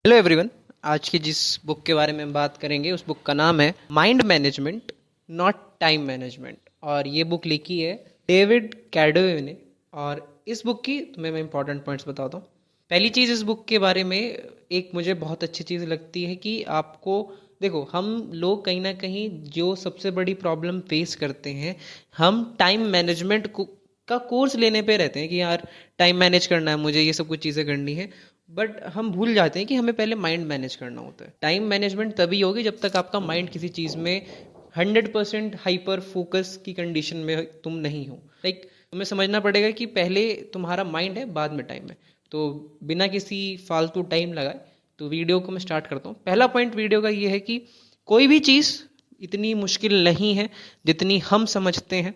Hello everyone. आज की जिस बुक के बारे में हम बात करेंगे उस बुक का नाम है mind management not time management, और ये बुक लिखी है डेविड कैडवे ने। और इस बुक की तुम्हें मैं इंपॉर्टेंट पॉइंट्स बताता हूँ। पहली चीज़ इस बुक के बारे में एक मुझे बहुत अच्छी चीज़ लगती है कि आपको देखो, हम लोग कहीं ना कहीं जो सबसे बड़ी प्रॉब्लम फेस करते हैं, हम टाइम मैनेजमेंट को का कोर्स लेने पे रहते हैं कि यार टाइम मैनेज करना है, मुझे ये सब कुछ चीज़ें करनी है। बट हम भूल जाते हैं कि हमें पहले माइंड मैनेज करना होता है। टाइम मैनेजमेंट तभी होगी जब तक आपका माइंड किसी चीज़ में 100% हाइपर फोकस की कंडीशन में तुम नहीं हो। तुम्हें समझना पड़ेगा कि पहले तुम्हारा माइंड है, बाद में टाइम है। तो बिना किसी फालतू टाइम लगाए तो वीडियो को मैं स्टार्ट करता हूँ। पहला पॉइंट वीडियो का ये है कि कोई भी चीज़ इतनी मुश्किल नहीं है जितनी हम समझते हैं,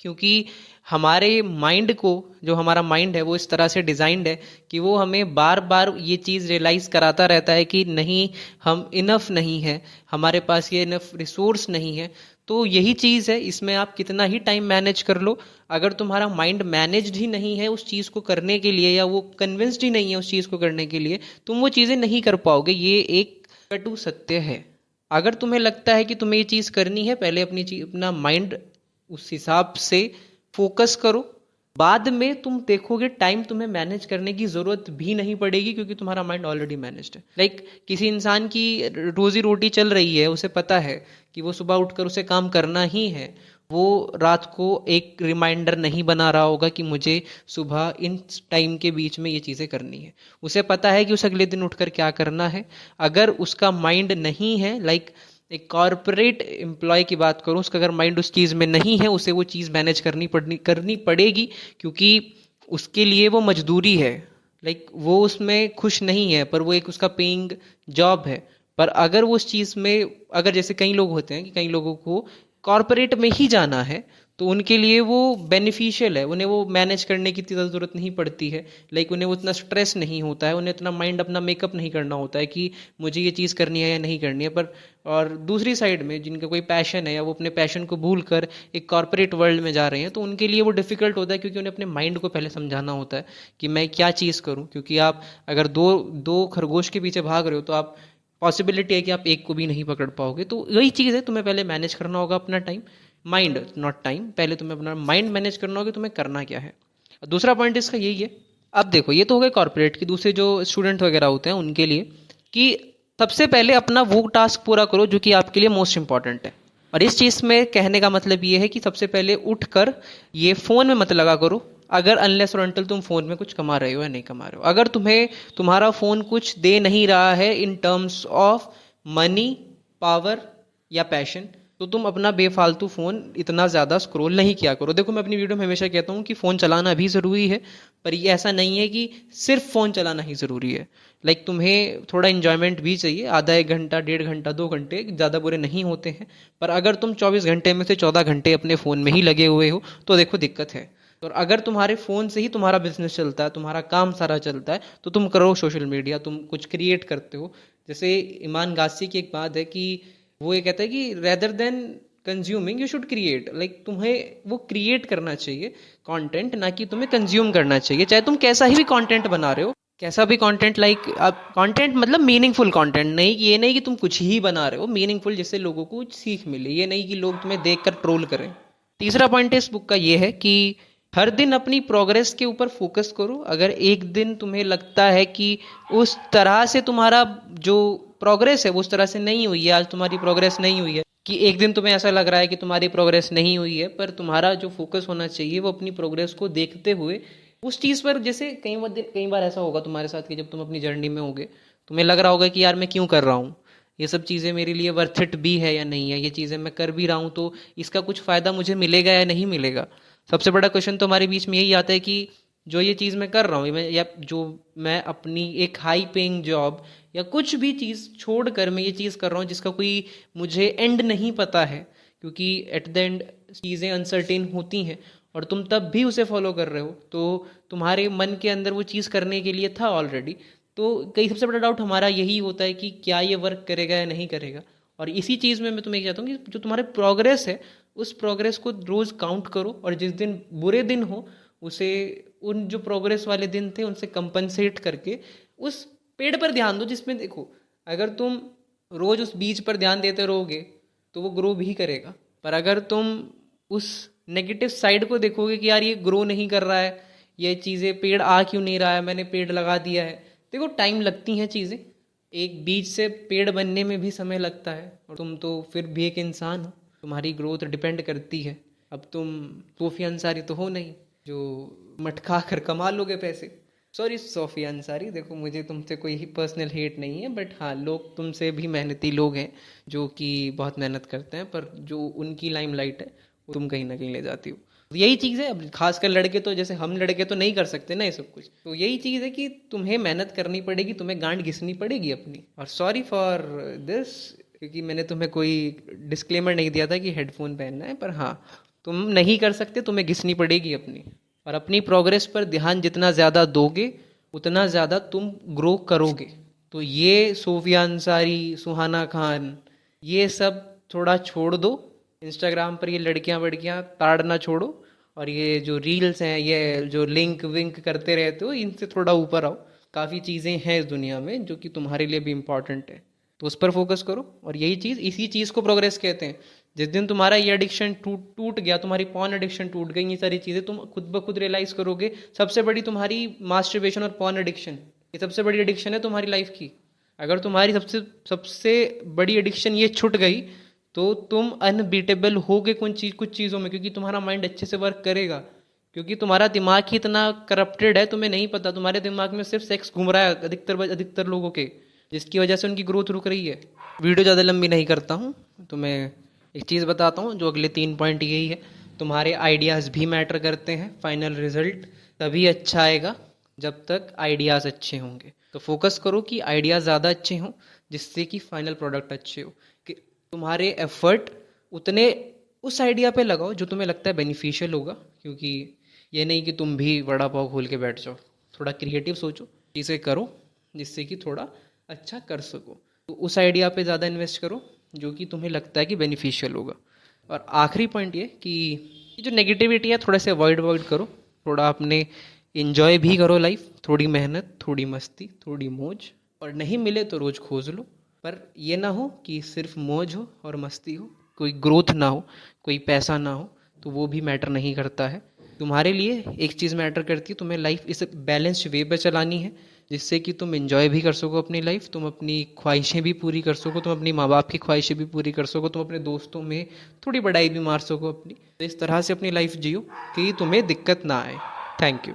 क्योंकि हमारे माइंड को, जो हमारा माइंड है वो इस तरह से डिज़ाइंड है कि वो हमें बार बार ये चीज़ रियलाइज़ कराता रहता है कि नहीं, हम इनफ नहीं है, हमारे पास ये इनफ रिसोर्स नहीं है। तो यही चीज़ है, इसमें आप कितना ही टाइम मैनेज कर लो, अगर तुम्हारा माइंड मैनेज्ड ही नहीं है उस चीज़ को करने के लिए, या वो कन्विंस्ड ही नहीं है उस चीज़ को करने के लिए, तुम वो चीज़ें नहीं कर पाओगे। ये एक कटु सत्य है। अगर तुम्हें लगता है कि तुम्हें ये चीज़ करनी है, पहले अपना माइंड उस हिसाब से फोकस करो। बाद में तुम देखोगे टाइम तुम्हें मैनेज करने की जरूरत भी नहीं पड़ेगी, क्योंकि तुम्हारा माइंड ऑलरेडी मैनेज्ड है। किसी इंसान की रोजी रोटी चल रही है, उसे पता है कि वो सुबह उठकर उसे काम करना ही है। वो रात को एक रिमाइंडर नहीं बना रहा होगा कि मुझे सुबह इन टाइम के बीच में ये चीज़ें करनी है। उसे पता है कि उसे अगले दिन उठकर क्या करना है। अगर उसका माइंड नहीं है, एक कॉरपोरेट एम्प्लॉय की बात करूं, उसका अगर माइंड उस चीज़ में नहीं है, उसे वो चीज़ मैनेज करनी पड़ेगी, क्योंकि उसके लिए वो मजदूरी है। वो उसमें खुश नहीं है, पर वो एक उसका पेइंग जॉब है। पर अगर वो उस चीज़ में, अगर जैसे कई लोग होते हैं कि कई लोगों को कॉरपोरेट में ही जाना है, तो उनके लिए वो बेनिफिशियल है, उन्हें वो मैनेज करने की इतनी ज़रूरत नहीं पड़ती है। उन्हें वो इतना स्ट्रेस नहीं होता है, उन्हें इतना माइंड अपना मेकअप नहीं करना होता है कि मुझे ये चीज़ करनी है या नहीं करनी है। पर और दूसरी साइड में जिनका कोई पैशन है, या वो अपने पैशन को भूल कर एक कॉरपोरेट वर्ल्ड में जा रहे हैं, तो उनके लिए वो डिफ़िकल्ट होता है, क्योंकि उन्हें अपने माइंड को पहले समझाना होता है कि मैं क्या चीज़ करूँ। क्योंकि आप अगर दो दो खरगोश के पीछे भाग रहे हो, तो आप पॉसिबिलिटी है कि आप एक को भी नहीं पकड़ पाओगे। तो यही चीज़ है, तुम्हें पहले मैनेज करना होगा अपना टाइम, माइंड नॉट टाइम। पहले तुम्हें अपना माइंड मैनेज करना होगा, तुम्हें करना क्या है। दूसरा पॉइंट इसका यही है। अब देखो, ये तो हो गए कॉर्पोरेट की, दूसरे जो स्टूडेंट वगैरह होते हैं उनके लिए, कि सबसे पहले अपना वो टास्क पूरा करो जो कि आपके लिए मोस्ट इंपॉर्टेंट है। और इस चीज़ में कहने का मतलब ये है कि सबसे पहले उठकर ये फ़ोन में मत लगा करो, अगर अनलेस और अनटिल तुम फ़ोन में कुछ कमा रहे हो या नहीं कमा रहे हो। अगर तुम्हें तुम्हारा फ़ोन कुछ दे नहीं रहा है in terms of money, power या पैशन, तो तुम अपना बेफालतू फ़ोन इतना ज़्यादा स्क्रॉल नहीं किया करो। देखो, मैं अपनी वीडियो में हमेशा कहता हूँ कि फ़ोन चलाना भी ज़रूरी है, पर ये ऐसा नहीं है कि सिर्फ फ़ोन चलाना ही ज़रूरी है। तुम्हें थोड़ा इन्जॉयमेंट भी चाहिए, आधा 1 घंटा, 1.5 घंटा, 2 घंटे ज़्यादा बुरे नहीं होते हैं। पर अगर तुम 24 घंटे में से 14 घंटे अपने फ़ोन में ही लगे हुए हो, तो देखो दिक्कत है। और अगर तुम्हारे फ़ोन से ही तुम्हारा बिजनेस चलता है, तुम्हारा काम सारा चलता है, तो तुम करो सोशल मीडिया, तुम कुछ क्रिएट करते हो। जैसे ईमान गासी की एक बात है कि वो ये कहता है कि rather than consuming you should create. तुम्हें वो क्रिएट करना चाहिए कंटेंट, ना कि तुम्हें कंज्यूम करना चाहिए। चाहे तुम कैसा ही भी कंटेंट बना रहे हो, कैसा भी कंटेंट, अब कंटेंट मतलब मीनिंगफुल कंटेंट, नहीं कि ये नहीं कि तुम कुछ ही बना रहे हो, मीनिंगफुल, जिससे लोगों को सीख मिले। ये नहीं कि लोग तुम्हें देखकर ट्रोल करें। तीसरा पॉइंट इस बुक का ये है कि हर दिन अपनी प्रोग्रेस के ऊपर फोकस करो। अगर एक दिन तुम्हें लगता है कि उस तरह से तुम्हारा जो प्रोग्रेस है वो उस तरह से नहीं हुई है, आज तुम्हारी प्रोग्रेस नहीं हुई है, कि एक दिन तुम्हें ऐसा लग रहा है कि तुम्हारी प्रोग्रेस नहीं हुई है, पर तुम्हारा जो फोकस होना चाहिए वो अपनी प्रोग्रेस को देखते हुए उस चीज़ पर, जैसे कई बार ऐसा होगा तुम्हारे साथ कि जब तुम अपनी जर्नी में होगे, तुम्हें लग रहा होगा कि यार मैं क्यों कर रहा हूँ, ये सब चीज़ें मेरे लिए वर्थ इट भी है या नहीं है, ये चीज़ें मैं कर भी रहा हूँ तो इसका कुछ फ़ायदा मुझे मिलेगा या नहीं मिलेगा। सबसे बड़ा क्वेश्चन तो हमारे बीच में यही आता है कि जो ये चीज़ मैं कर रहा हूँ, या जो मैं अपनी एक हाई पेइंग जॉब या कुछ भी चीज़ छोड़कर मैं ये चीज़ कर रहा हूँ जिसका कोई मुझे एंड नहीं पता है, क्योंकि एट द एंड चीज़ें अनसर्टेन होती हैं, और तुम तब भी उसे फॉलो कर रहे हो, तो तुम्हारे मन के अंदर वो चीज़ करने के लिए था ऑलरेडी। तो कई सबसे बड़ा डाउट हमारा यही होता है कि क्या ये वर्क करेगा या नहीं करेगा। और इसी चीज़ में मैं तुम्हें कहता हूँ कि जो तुम्हारे प्रोग्रेस है, उस प्रोग्रेस को रोज़ काउंट करो, और जिस दिन बुरे दिन हो, उसे, उन जो प्रोग्रेस वाले दिन थे उनसे कंपनसेट करके उस पेड़ पर ध्यान दो जिसमें देखो, अगर तुम रोज उस बीज पर ध्यान देते रहोगे तो वो ग्रो भी करेगा। पर अगर तुम उस नेगेटिव साइड को देखोगे कि यार ये ग्रो नहीं कर रहा है, ये चीज़ें, पेड़ आ क्यों नहीं रहा है, मैंने पेड़ लगा दिया है। देखो टाइम लगती हैं चीज़ें, एक बीज से पेड़ बनने में भी समय लगता है, और तुम तो फिर भी एक इंसान हो, तुम्हारी ग्रोथ डिपेंड करती है। अब तुम सोफिया अंसारी तो हो नहीं जो मटका कर कमा लोगे पैसे। सॉरी सोफिया अंसारी, देखो मुझे तुमसे कोई पर्सनल हेट नहीं है, बट हाँ लोग तुमसे भी मेहनती लोग हैं जो कि बहुत मेहनत करते हैं, पर जो उनकी लाइमलाइट है वो तुम कहीं ना कहीं ले जाती हो। यही चीज़ है। अब खासकर लड़के तो, जैसे हम लड़के तो नहीं कर सकते ना ये सब कुछ, तो यही चीज़ है कि तुम्हें मेहनत करनी पड़ेगी, तुम्हें गांड घिसनी पड़ेगी अपनी। और सॉरी फॉर दिस, क्योंकि मैंने तुम्हें कोई डिस्क्लेमर नहीं दिया था कि हेडफोन पहनना है, पर हाँ तुम नहीं कर सकते, तुम्हें घिसनी पड़ेगी अपनी। और अपनी प्रोग्रेस पर ध्यान जितना ज़्यादा दोगे उतना ज़्यादा तुम ग्रो करोगे। तो ये सोफिया अंसारी, सुहाना खान, ये सब थोड़ा छोड़ दो। इंस्टाग्राम पर ये लड़कियां वड़कियां ताड़ना छोड़ो, और ये जो रील्स हैं, ये जो लिंक विंक करते रहते हो, इनसे थोड़ा ऊपर आओ। काफ़ी चीज़ें हैं इस दुनिया में जो कि तुम्हारे लिए भी इम्पॉर्टेंट है, तो उस पर फोकस करो। और यही चीज़, इसी चीज़ को प्रोग्रेस कहते हैं। जिस दिन तुम्हारा ये एडिक्शन टूट गया, तुम्हारी पॉर्न एडिक्शन टूट गई, ये सारी चीज़ें तुम खुद ब खुद रियलाइज़ करोगे। सबसे बड़ी तुम्हारी मास्टरबेशन और पॉर्न एडिक्शन, ये सबसे बड़ी एडिक्शन है तुम्हारी लाइफ की। अगर तुम्हारी सबसे सबसे बड़ी एडिक्शन ये छूट गई तो तुम अनबीटेबल होगे कुछ चीज़ों में, क्योंकि तुम्हारा माइंड अच्छे से वर्क करेगा। क्योंकि तुम्हारा दिमाग ही इतना करप्टेड है, तुम्हें नहीं पता, तुम्हारे दिमाग में सिर्फ सेक्स घूम रहा है अधिकतर लोगों के, जिसकी वजह से उनकी ग्रोथ रुक रही है। वीडियो ज़्यादा लंबी नहीं करता हूँ, तो मैं एक चीज़ बताता हूँ जो अगले 3 पॉइंट यही है। तुम्हारे आइडियाज़ भी मैटर करते हैं। फाइनल रिजल्ट तभी अच्छा आएगा जब तक आइडियाज़ अच्छे होंगे। तो फोकस करो कि आइडियाज़ ज़्यादा अच्छे हों, जिससे कि फाइनल प्रोडक्ट अच्छे हो। कि तुम्हारे एफर्ट उतने उस आइडिया पे लगाओ जो तुम्हें लगता है बेनिफिशियल होगा। क्योंकि ये नहीं कि तुम भी वड़ा पाव खोल के बैठ जाओ, थोड़ा क्रिएटिव सोचो, चीज़ें करो जिससे कि थोड़ा अच्छा कर सको। तो उस आइडिया पे ज़्यादा इन्वेस्ट करो जो कि तुम्हें लगता है कि बेनिफिशियल होगा। और आखिरी पॉइंट ये कि जो नेगेटिविटी है थोड़ा से अवॉइड करो। थोड़ा अपने इंजॉय भी करो लाइफ, थोड़ी मेहनत, थोड़ी मस्ती, थोड़ी मौज, और नहीं मिले तो रोज़ खोज लो। पर ये ना हो कि सिर्फ मौज हो और मस्ती हो, कोई ग्रोथ ना हो, कोई पैसा ना हो, तो वो भी मैटर नहीं करता है। तुम्हारे लिए एक चीज़ मैटर करती है, तुम्हें लाइफ इस बैलेंस्ड वे पे चलानी है, जिससे कि तुम एंजॉय भी कर सको अपनी लाइफ, तुम अपनी ख्वाहिशें भी पूरी कर सको, तुम अपनी माँ बाप की ख्वाहिशें भी पूरी कर सको, तुम अपने दोस्तों में थोड़ी बड़ाई भी मार सको अपनी। तो इस तरह से अपनी लाइफ जियो कि तुम्हें दिक्कत ना आए। Thank you.